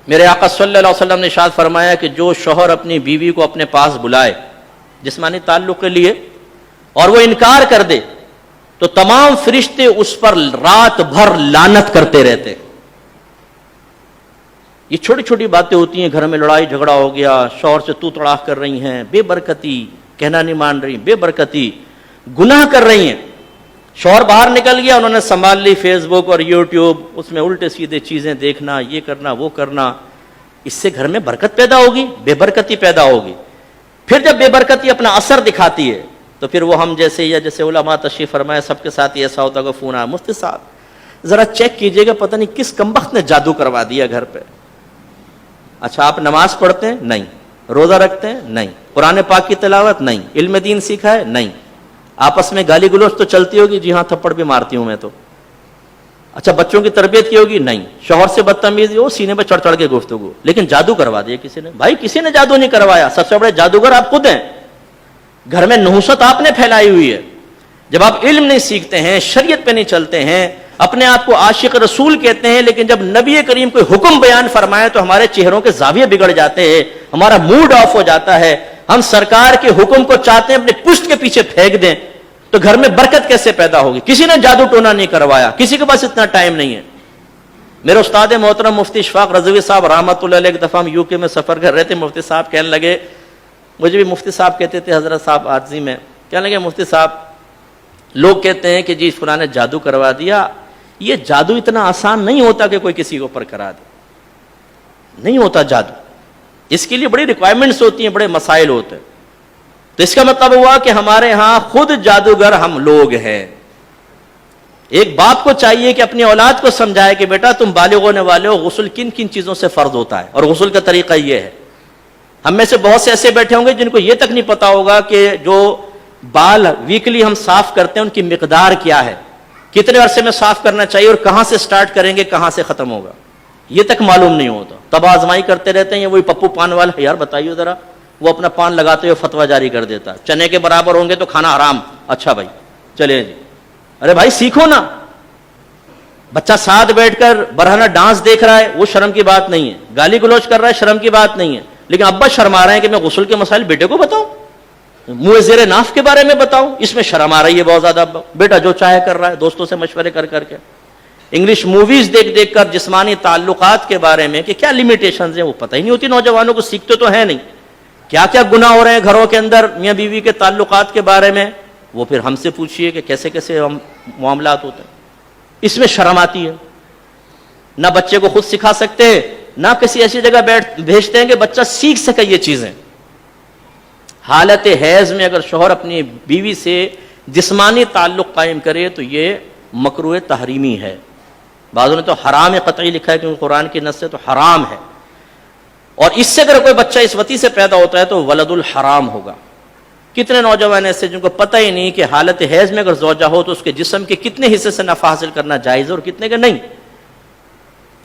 میرے آقا صلی اللہ علیہ وسلم نے ارشاد فرمایا کہ جو شوہر اپنی بیوی کو اپنے پاس بلائے جسمانی تعلق کے لیے اور وہ انکار کر دے تو تمام فرشتے اس پر رات بھر لعنت کرتے رہتے. یہ چھوٹی چھوٹی باتیں ہوتی ہیں، گھر میں لڑائی جھگڑا ہو گیا، شوہر سے تو تڑاک کر رہی ہیں، بے برکتی، کہنا نہیں مان رہی، بے برکتی، گناہ کر رہی ہیں. شوہر باہر نکل گیا، انہوں نے سنبھال لی فیس بک اور یوٹیوب، اس میں الٹے سیدھے چیزیں دیکھنا، یہ کرنا وہ کرنا. اس سے گھر میں برکت پیدا ہوگی، بے برکتی پیدا ہوگی. پھر جب بے برکتی اپنا اثر دکھاتی ہے تو پھر وہ ہم جیسے یا جیسے علماء تشریف فرمائے سب کے ساتھ ایسا ہوتا کہ فون آیا، مفتی صاحب ذرا چیک کیجئے گا پتہ نہیں کس کمبخت نے جادو کروا دیا گھر پہ. اچھا آپ نماز پڑھتے ہیں؟ نہیں. روزہ رکھتے ہیں؟ نہیں. قرآن پاک کی تلاوت؟ نہیں. علم دین سیکھا ہے؟ نہیں. آپس میں گالی گلوچ تو چلتی ہوگی؟ جی ہاں تھپڑ بھی مارتی ہوں میں تو. اچھا بچوں کی تربیت کی ہوگی؟ نہیں. شوہر سے بدتمیزی ہو، سینے پہ چڑھ چڑھ کے گفتگو، لیکن جادو کروا دیا کسی نے. بھائی کسی نے جادو نہیں کروایا، سب سے بڑے جادوگر آپ خود ہیں. گھر میں نحوست آپ نے پھیلائی ہوئی ہے. جب آپ علم نہیں سیکھتے ہیں، شریعت پہ نہیں چلتے ہیں، اپنے آپ کو عاشق رسول کہتے ہیں، لیکن جب نبی کریم کوئی حکم بیان فرمائے تو ہمارے چہروں کے زاویے بگڑ جاتے ہیں، ہمارا موڈ آف ہو جاتا ہے، ہم سرکار کے حکم کو چاہتے ہیں اپنے پشت کے پیچھے پھینک دیں، تو گھر میں برکت کیسے پیدا ہوگی؟ کسی نے جادو ٹونا نہیں کروایا، کسی کے پاس اتنا ٹائم نہیں ہے. میرے استاد محترم مفتی اشفاق رضوی صاحب رحمۃ اللہ علیہ ایک دفعہ ہم یو کے میں سفر کر رہے تھے. مفتی صاحب کہنے لگے، مجھے بھی مفتی صاحب کہتے تھے حضرت صاحب عارضی میں، کہنے لگے مفتی صاحب لوگ کہتے ہیں کہ جی فلاں نے جادو کروا دیا. یہ جادو اتنا آسان نہیں ہوتا کہ کوئی کسی کے اوپر کرا دے، نہیں ہوتا جادو. اس کے لیے بڑی ریکوائرمنٹس ہوتی ہیں، بڑے مسائل ہوتے ہیں. تو اس کا مطلب ہوا کہ ہمارے ہاں خود جادوگر ہم لوگ ہیں. ایک باپ کو چاہیے کہ اپنی اولاد کو سمجھائے کہ بیٹا تم بالغ ہونے والے ہو، غسل کن کن چیزوں سے فرض ہوتا ہے، اور غسل کا طریقہ یہ ہے. ہم میں سے بہت سے ایسے بیٹھے ہوں گے جن کو یہ تک نہیں پتا ہوگا کہ جو بال ویکلی ہم صاف کرتے ہیں ان کی مقدار کیا ہے، کتنے عرصے میں صاف کرنا چاہیے، اور کہاں سے سٹارٹ کریں گے کہاں سے ختم ہوگا، یہ تک معلوم نہیں ہوتا. تب آزمائی کرتے رہتے ہیں. وہی پپو پان والا، یار بتائیے ذرا، وہ اپنا پان لگاتے ہوئے فتویٰ جاری کر دیتا، چنے کے برابر ہوں گے تو کھانا حرام. اچھا بھائی چلے جی، ارے بھائی سیکھو نا. بچہ ساتھ بیٹھ کر برہنہ ڈانس دیکھ رہا ہے، وہ شرم کی بات نہیں ہے. گالی گلوچ کر رہا ہے، شرم کی بات نہیں ہے. لیکن ابا شرما رہے ہیں کہ میں غسل کے مسائل بیٹے کو بتاؤں، منہ زیر ناف کے بارے میں بتاؤں، اس میں شرم آ رہی ہے بہت زیادہ. بیٹا جو چاہے کر رہا ہے، دوستوں سے مشورے کر کر کے، انگلش موویز دیکھ دیکھ کر جسمانی تعلقات کے بارے میں کہ کیا لیمیٹیشنز ہیں وہ پتہ ہی نہیں ہوتی نوجوانوں کو. سیکھتے تو ہیں نہیں، کیا کیا گناہ ہو رہے ہیں گھروں کے اندر میاں بیوی کے تعلقات کے بارے میں. وہ پھر ہم سے پوچھئے کہ کیسے کیسے معاملات ہوتے ہیں. اس میں شرم آتی ہے. نہ بچے کو خود سکھا سکتے ہیں، نہ کسی ایسی جگہ بھیجتے ہیں کہ بچہ سیکھ سکے یہ چیزیں. حالت حیض میں اگر شوہر اپنی بیوی سے جسمانی تعلق قائم کرے تو یہ مکروہ تحریمی ہے. بعضوں نے تو حرام قطعی لکھا ہے کیونکہ قرآن کی نص سے تو حرام ہے. اور اس سے اگر کوئی بچہ اس وتی سے پیدا ہوتا ہے تو ولد الحرام ہوگا. کتنے نوجوان ایسے جن کو پتہ ہی نہیں کہ حالت حیض میں اگر زوجہ ہو تو اس کے جسم کے کتنے حصے سے نفع حاصل کرنا جائز ہے اور کتنے کے نہیں.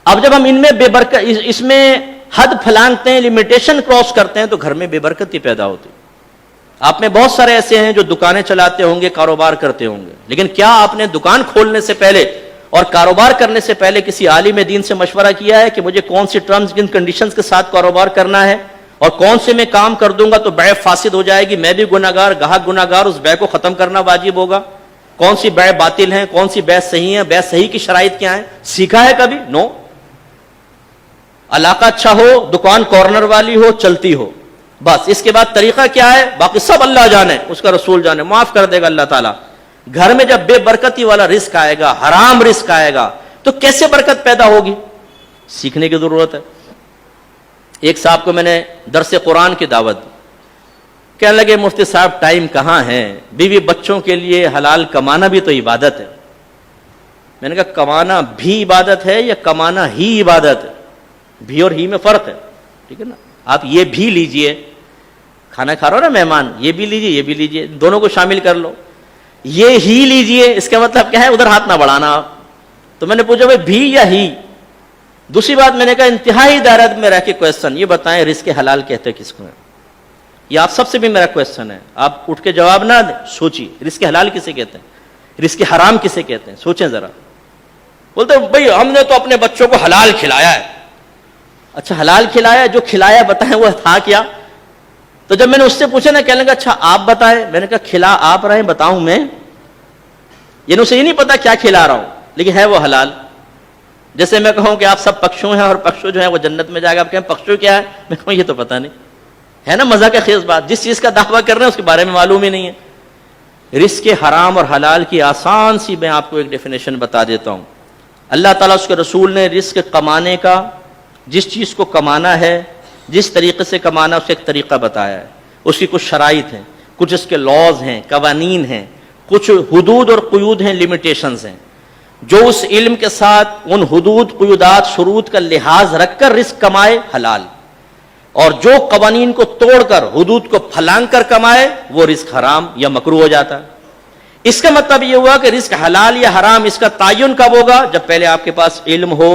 اب جب ہم ان میں بے برکت، اس میں حد پھلانگتے ہیں، لمیٹیشن کراس کرتے ہیں تو گھر میں بے برکتی پیدا ہوتی. آپ میں بہت سارے ایسے ہیں جو دکانیں چلاتے ہوں گے، کاروبار کرتے ہوں گے، لیکن کیا آپ نے دکان کھولنے سے پہلے اور کاروبار کرنے سے پہلے کسی عالم دین سے مشورہ کیا ہے کہ مجھے کون سی ٹرمز کن کنڈیشنز کے ساتھ کاروبار کرنا ہے، اور کون سے میں کام کر دوں گا تو بیع فاسد ہو جائے گی، میں بھی گناہگار، گاہک گناہگار، اس بیع کو ختم کرنا واجب ہوگا. کون سی بیع باطل ہیں، کون سی بیع صحیح ہے، بیع صحیح کی شرائط کیا ہیں، سیکھا ہے کبھی؟ نو. علاقہ اچھا ہو، دکان کارنر والی ہو، چلتی ہو، بس. اس کے بعد طریقہ کیا ہے باقی سب اللہ جانے، اس کا رسول جانے، معاف کر دے گا اللہ تعالیٰ. گھر میں جب بے برکتی والا رزق آئے گا، حرام رزق آئے گا، تو کیسے برکت پیدا ہوگی؟ سیکھنے کی ضرورت ہے. ایک صاحب کو میں نے درس قرآن کی دعوت دی. کہنے لگے مفتی صاحب ٹائم کہاں ہے، بیوی بچوں کے لیے حلال کمانا بھی تو عبادت ہے. میں نے کہا کمانا بھی عبادت ہے یا کمانا ہی عبادت ہے؟ بھی اور ہی میں فرق ہے، ٹھیک ہے نا. آپ یہ بھی لیجئے، کھانا کھا رہا ہو نا مہمان، یہ بھی لیجئے یہ بھی لیجئے، دونوں کو شامل کر لو. یہ ہی لیجئے اس کا مطلب کیا ہے؟ ادھر ہاتھ نہ بڑھانا آپ. تو میں نے پوچھا بھائی بھی یا ہی؟ دوسری بات میں نے کہا انتہائی دائرت میں رہ کے کویسچن، یہ بتائیں رزق حلال کہتے کس کو ہے؟ یہ آپ سب سے بھی میرا کویسچن ہے. آپ اٹھ کے جواب نہ دیں، سوچیے رزق حلال کسے کہتے ہیں، رزق حرام کسے کہتے ہیں، سوچیں ذرا. بولتے بھائی ہم نے تو اپنے بچوں کو حلال کھلایا ہے. اچھا حلال کھلایا, جو کھلایا بتائیں وہ تھا کیا؟ تو جب میں نے اس سے پوچھا نا, کہنے لگا اچھا آپ بتائیں. میں نے کہا کھلا آپ رہے ہیں, بتاؤں میں؟ یعنی اسے یہ نہیں پتا کیا کھلا رہا ہوں, لیکن ہے وہ حلال. جیسے میں کہوں کہ آپ سب پکشو ہیں اور پکشو جو ہے وہ جنت میں جائے گا, آپ کہیں پکشو کیا ہے, میں کہوں یہ تو پتہ نہیں. ہے نا مزہ کا خیز بات, جس چیز کا دعویٰ کر رہے ہیں اس کے بارے میں معلوم ہی نہیں ہے. رزق حرام اور حلال کی آسان سی میں آپ کو ایک ڈیفینیشن بتا دیتا ہوں. اللہ تعالیٰ اس کے رسول نے رزق کمانے کا, جس چیز کو کمانا ہے, جس طریقے سے کمانا, اسے ایک طریقہ بتایا ہے. اس کی کچھ شرائط ہیں, کچھ اس کے لاز ہیں, قوانین ہیں, کچھ حدود اور قیود ہیں, لمیٹیشنز ہیں. جو اس علم کے ساتھ ان حدود, قیودات, شروط کا لحاظ رکھ کر رزق کمائے حلال, اور جو قوانین کو توڑ کر, حدود کو پھلانگ کر کمائے, وہ رزق حرام یا مکروہ ہو جاتا ہے. اس کا مطلب یہ ہوا کہ رزق حلال یا حرام اس کا تعین کب ہوگا؟ جب پہلے آپ کے پاس علم ہو,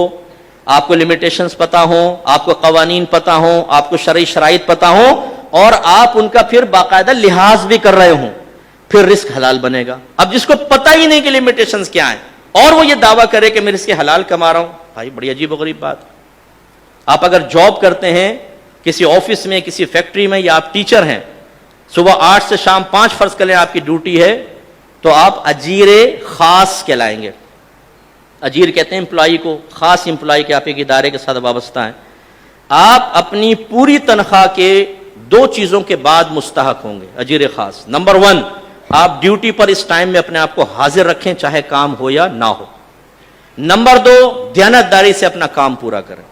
آپ کو لمیٹیشنز پتہ ہوں, آپ کو قوانین پتہ ہوں, آپ کو شرعی شرائط پتہ ہوں, اور آپ ان کا پھر باقاعدہ لحاظ بھی کر رہے ہوں, پھر رزق حلال بنے گا. اب جس کو پتہ ہی نہیں کہ لمیٹیشنز کیا ہیں, اور وہ یہ دعویٰ کرے کہ میں رزق حلال کما رہا ہوں, بھائی بڑی عجیب و غریب بات. آپ اگر جاب کرتے ہیں کسی آفس میں, کسی فیکٹری میں, یا آپ ٹیچر ہیں, صبح 8 سے شام 5 فرض کر لیں آپ کی ڈیوٹی ہے, تو آپ اجیر خاص کہلائیں گے. اجیر کہتے ہیں امپلائی کو, خاص امپلائی کے آپ ایک ادارے کے ساتھ وابستہ ہیں. آپ اپنی پوری تنخواہ کے 2 چیزوں کے بعد مستحق ہوں گے اجیر خاص. نمبر 1, آپ ڈیوٹی پر اس ٹائم میں اپنے آپ کو حاضر رکھیں, چاہے کام ہو یا نہ ہو. نمبر 2, دیانتداری سے اپنا کام پورا کریں.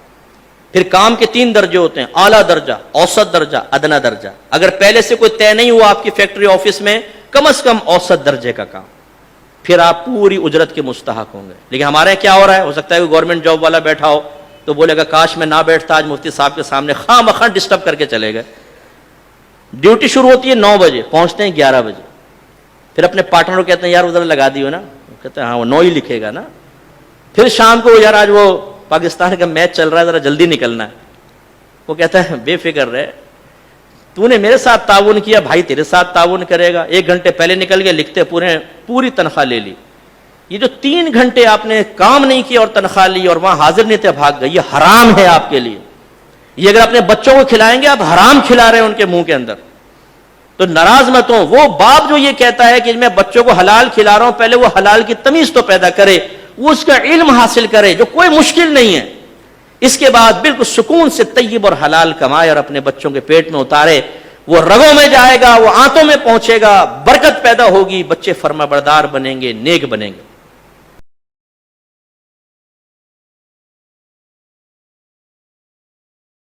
پھر کام کے 3 درجے ہوتے ہیں, اعلیٰ درجہ, اوسط درجہ, ادنا درجہ. اگر پہلے سے کوئی طے نہیں ہوا آپ کی فیکٹری آفس میں, کم از کم اوسط درجے کا کام, پھر آپ پوری اجرت کے مستحق ہوں گے. لیکن ہمارے یہاں کیا ہو رہا ہے, ہو سکتا ہے کوئی گورنمنٹ جاب والا بیٹھا ہو تو بولے گا کاش میں نہ بیٹھتا, آج مفتی صاحب کے سامنے خواہ مخواہ ڈسٹرب کر کے چلے گئے. ڈیوٹی شروع ہوتی ہے 9 بجے, پہنچتے ہیں 11 بجے. پھر اپنے پارٹنر کو کہتے ہیں یار ادھر لگا دیو نا, کہتے ہیں ہاں وہ 9 ہی لکھے گا نا. پھر شام کو یار آج وہ پاکستان کا میچ چل رہا ہے, ذرا جلدی نکلنا ہے. وہ کہتا ہے بے فکر رہے, تو نے میرے ساتھ تعاون کیا, بھائی تیرے ساتھ تعاون کرے گا. 1 گھنٹے پہلے نکل گئے, لکھتے پوری تنخواہ لے لی. یہ جو 3 گھنٹے آپ نے کام نہیں کیا اور تنخواہ لی اور وہاں حاضر نہیں تھے, بھاگ گئے, یہ حرام ہے آپ کے لیے. یہ اگر اپنے بچوں کو کھلائیں گے, آپ حرام کھلا رہے ہیں ان کے منہ کے اندر. تو ناراض مت ہوں. وہ باپ جو یہ کہتا ہے کہ میں بچوں کو حلال کھلا رہا ہوں, پہلے وہ حلال کی تمیز تو پیدا کرے, وہ اس کا علم حاصل کرے, جو کوئی مشکل نہیں ہے. اس کے بعد بالکل سکون سے طیب اور حلال کمائے اور اپنے بچوں کے پیٹ میں اتارے. وہ رگوں میں جائے گا, وہ آنتوں میں پہنچے گا, برکت پیدا ہوگی, بچے فرما بردار بنیں گے, نیک بنیں گے.